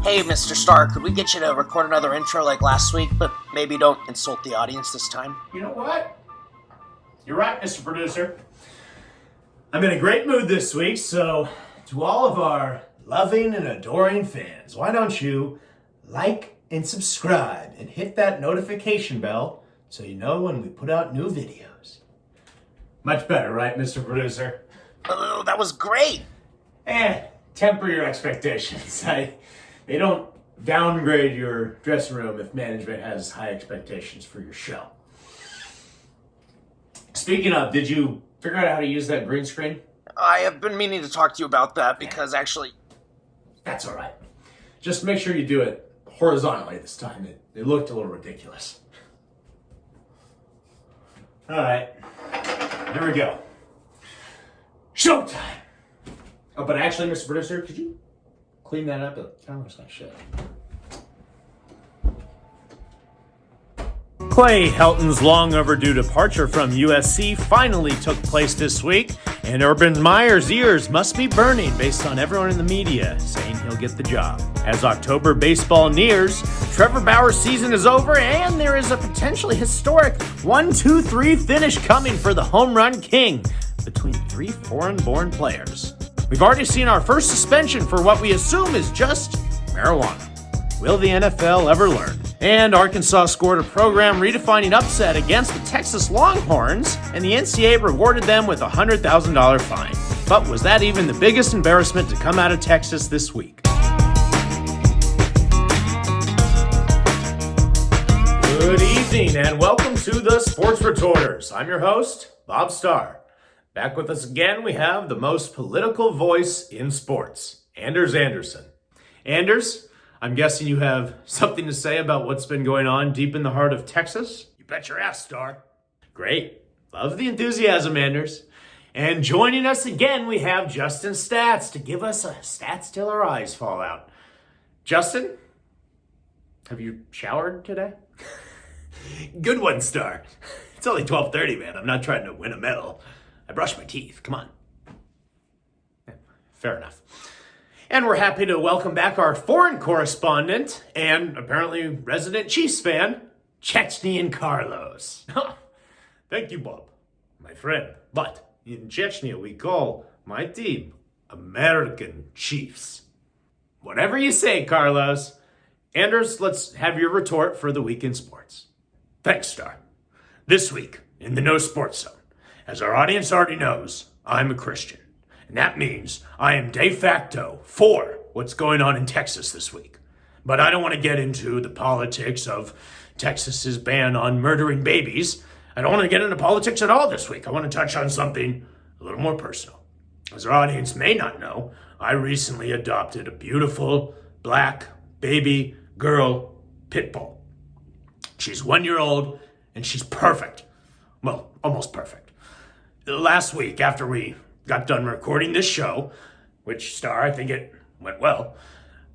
Hey, Mr. Starr, could we get you to record another intro like last week, but maybe don't insult the audience this time? You know what? You're right, Mr. Producer. I'm in a great mood this week, so to all of our loving and adoring fans, why don't you like and subscribe and hit that notification bell so you know when we put out new videos. Much better, right, Mr. Producer? Oh, that was great! Temper your expectations. They don't downgrade your dressing room if management has high expectations for your show. Speaking of, did you figure out how to use that green screen? I have been meaning to talk to you about that because actually... That's all right. Just make sure you do it horizontally this time. It looked a little ridiculous. All right. Here we go. Showtime! Oh, but actually, Mr. Producer, could you clean that up? The camera's like shit. Clay Helton's long overdue departure from USC finally took place this week, and Urban Meyer's ears must be burning based on everyone in the media saying he'll get the job. As October baseball nears, Trevor Bauer's season is over, and there is a potentially historic 1-2-3 finish coming for the home run king between three foreign-born players. We've already seen our first suspension for what we assume is just marijuana. Will the NFL ever learn? And Arkansas scored a program redefining upset against the Texas Longhorns, and the NCAA rewarded them with a $100,000 fine. But was that even the biggest embarrassment to come out of Texas this week? Good evening, and welcome to the Sports ReTorters. I'm your host, Bob Starr. Back with us again, we have the most political voice in sports, Anders Anderson. Anders, I'm guessing you have something to say about what's been going on deep in the heart of Texas? You bet your ass, Star. Great. Love the enthusiasm, Anders. And joining us again, we have Justin Stats to give us a stats till our eyes fall out. Justin, have you showered today? Good one, Star. It's only 12:30, man. I'm not trying to win a medal. I brushed my teeth. Come on. Fair enough. And we're happy to welcome back our foreign correspondent and apparently resident Chiefs fan, Chechnyan Carlos. Thank you, Bob, my friend. But in Chechnya, we call my team American Chiefs. Whatever you say, Carlos. Anders, let's have your retort for the week in sports. Thanks, Star. This week, in the No Sports Zone, as our audience already knows, I'm a Christian. And that means I am de facto for what's going on in Texas this week. But I don't want to get into the politics of Texas's ban on murdering babies. I don't want to get into politics at all this week. I want to touch on something a little more personal. As our audience may not know, I recently adopted a beautiful black baby girl pit bull. She's 1 year old and she's perfect. Well, almost perfect. Last week, after we got done recording this show, which, Star, I think it went well,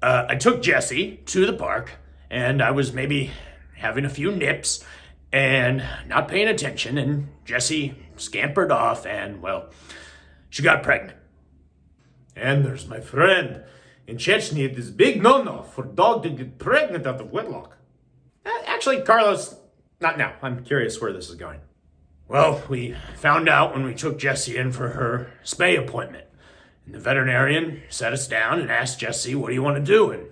I took Jessie to the park, and I was maybe having a few nips and not paying attention, and Jessie scampered off, and, well, she got pregnant. And there's my friend. In Chechnya, it is big no-no for a dog to get pregnant out of wedlock. Actually, Carlos, not now. I'm curious where this is going. Well, we found out when we took Jessie in for her spay appointment. And the veterinarian sat us down and asked Jessie, what do you want to do? And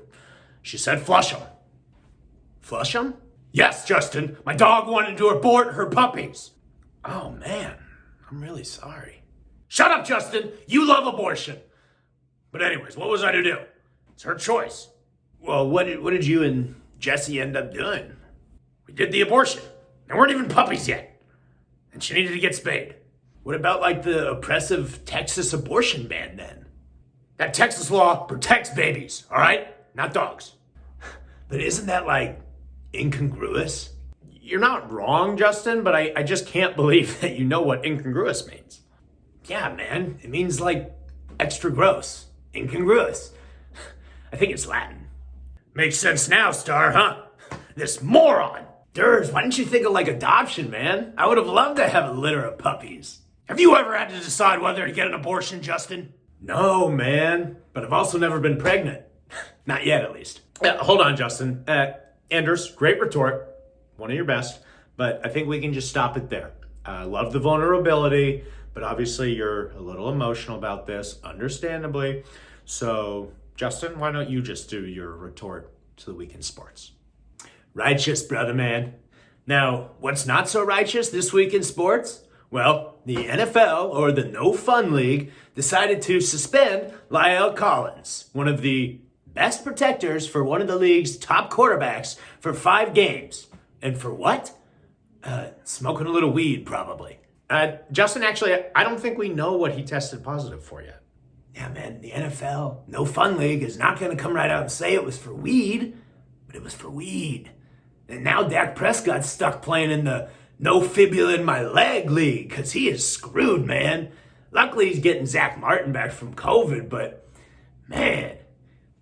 she said, flush them. Flush them? Yes, Justin. My dog wanted to abort her puppies. Oh, man. I'm really sorry. Shut up, Justin. You love abortion. But anyways, what was I to do? It's her choice. Well, what did you and Jessie end up doing? We did the abortion. There weren't even puppies yet. And she needed to get spayed. What about like the oppressive Texas abortion ban then? That Texas law protects babies, all right? Not dogs. But isn't that like incongruous? You're not wrong, Justin, but I just can't believe that you know what incongruous means. Yeah, man, it means like extra gross. Incongruous. I think it's Latin. Makes sense now, Star, huh? This moron. Durs, why didn't you think of like adoption, man? I would have loved to have a litter of puppies. Have you ever had to decide whether to get an abortion, Justin? No, man. But I've also never been pregnant. Not yet, at least. Hold on, Justin. Anders, great retort. One of your best. But I think we can just stop it there. I love the vulnerability, but obviously you're a little emotional about this, understandably. So, Justin, why don't you just do your retort to the week in sports? Righteous, brother man. Now, what's not so righteous this week in sports? Well, the NFL, or the No Fun League, decided to suspend Reilly Collins, one of the best protectors for one of the league's top quarterbacks, for 5 games. And for what? Smoking a little weed, probably. Justin, actually, I don't think we know what he tested positive for yet. Yeah, man, the NFL, No Fun League, is not going to come right out and say it was for weed, but it was for weed. And now Dak Prescott's stuck playing in the No Fibula in My Leg League, because he is screwed, man. Luckily, he's getting Zach Martin back from COVID, but, man,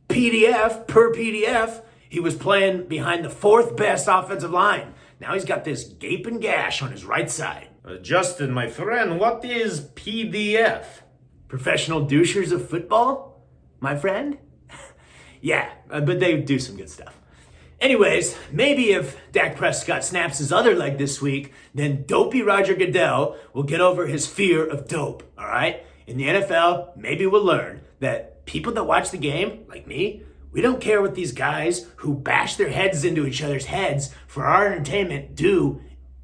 per PDF, he was playing behind the 4th best offensive line. Now he's got this gaping gash on his right side. Justin, my friend, what is PDF? Professional douchers of football, my friend? Yeah, but they do some good stuff. Anyways, maybe if Dak Prescott snaps his other leg this week, then dopey Roger Goodell will get over his fear of dope, all right? In the NFL, maybe we'll learn that people that watch the game, like me, we don't care what these guys who bash their heads into each other's heads for our entertainment do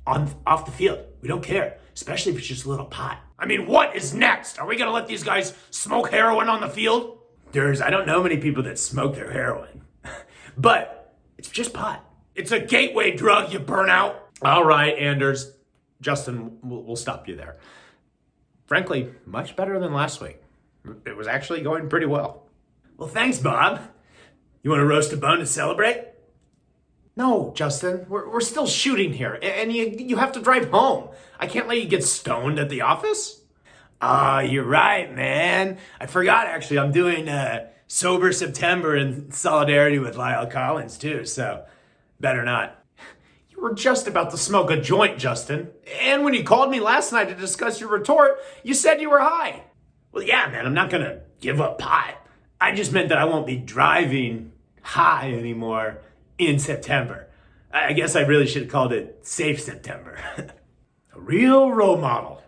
off the field. We don't care, especially if it's just a little pot. I mean, what is next? Are we going to let these guys smoke heroin on the field? I don't know many people that smoke their heroin, but it's just pot. It's a gateway drug, you burnout. All right, Anders. Justin, we'll stop you there. Frankly, much better than last week. It was actually going pretty well. Well, thanks, Bob. You want to roast a bone to celebrate? No, Justin. We're still shooting here, and you have to drive home. I can't let you get stoned at the office. You're right, man. I forgot, actually. I'm doing Sober September in solidarity with Reilly Collins, too, so better not. You were just about to smoke a joint, Justin. And when you called me last night to discuss your retort, you said you were high. Well, yeah, man, I'm not going to give up pot. I just meant that I won't be driving high anymore in September. I guess I really should have called it Safe September. A real role model.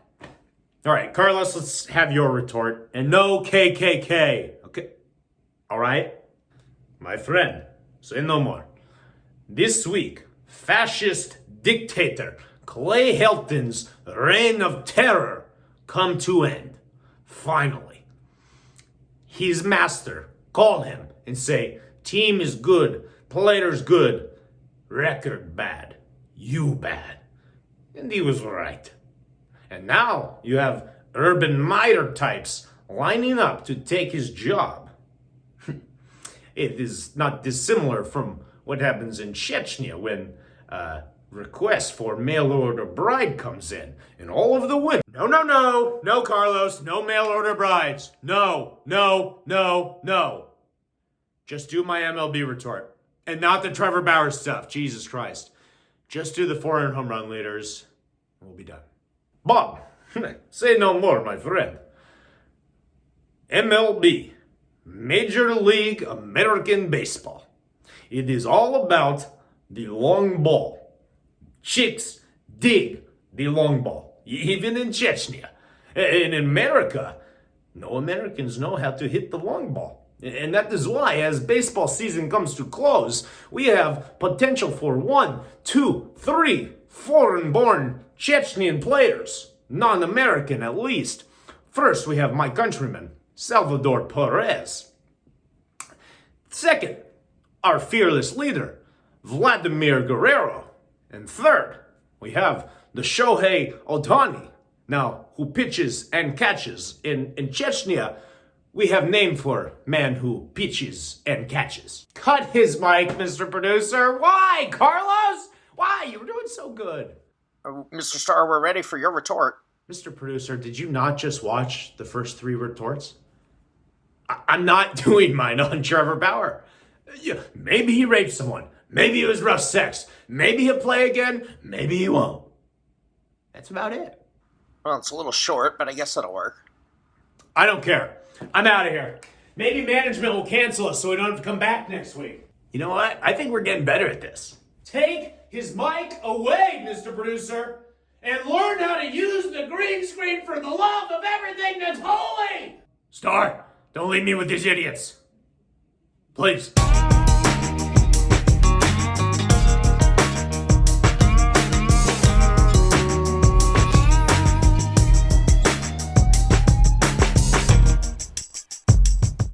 All right, Carlos, let's have your retort. And no KKK, okay? All right? My friend, say no more. This week, fascist dictator Clay Helton's reign of terror come to end. Finally. His master call him and say, team is good, players good, record bad, you bad. And he was right. And now you have urban miter types lining up to take his job. It is not dissimilar from what happens in Chechnya when request for mail order bride comes in and all of the women. No, Carlos, no mail order brides. No. Just do my MLB retort and not the Trevor Bauer stuff. Jesus Christ. Just do the foreign home run leaders and we'll be done. Bob, say no more, my friend. MLB, Major League American Baseball. It is all about the long ball. Chicks dig the long ball, even in Chechnya. In America, no Americans know how to hit the long ball. And that is why, as baseball season comes to close, we have potential for 1, 2, 3 foreign-born Chechnyan players, non-American at least. First, we have my countryman, Salvador Perez. Second, our fearless leader, Vladimir Guerrero. And third, we have the Shohei Ohtani, now who pitches and catches. In Chechnya, we have named for man who pitches and catches. Cut his mic, Mr. Producer. Why, Carlos? Why? You were doing so good. Mr. Starr, we're ready for your retort. Mr. Producer, did you not just watch the first 3 retorts? I'm not doing mine on Trevor Bauer. Yeah, maybe he raped someone. Maybe it was rough sex. Maybe he'll play again. Maybe he won't. That's about it. Well, it's a little short, but I guess it'll work. I don't care. I'm out of here. Maybe management will cancel us so we don't have to come back next week. You know what? I think we're getting better at this. Take his mic away, Mr. Producer, and learn how to use the green screen for the love of everything that's holy! Star, don't leave me with these idiots. Please.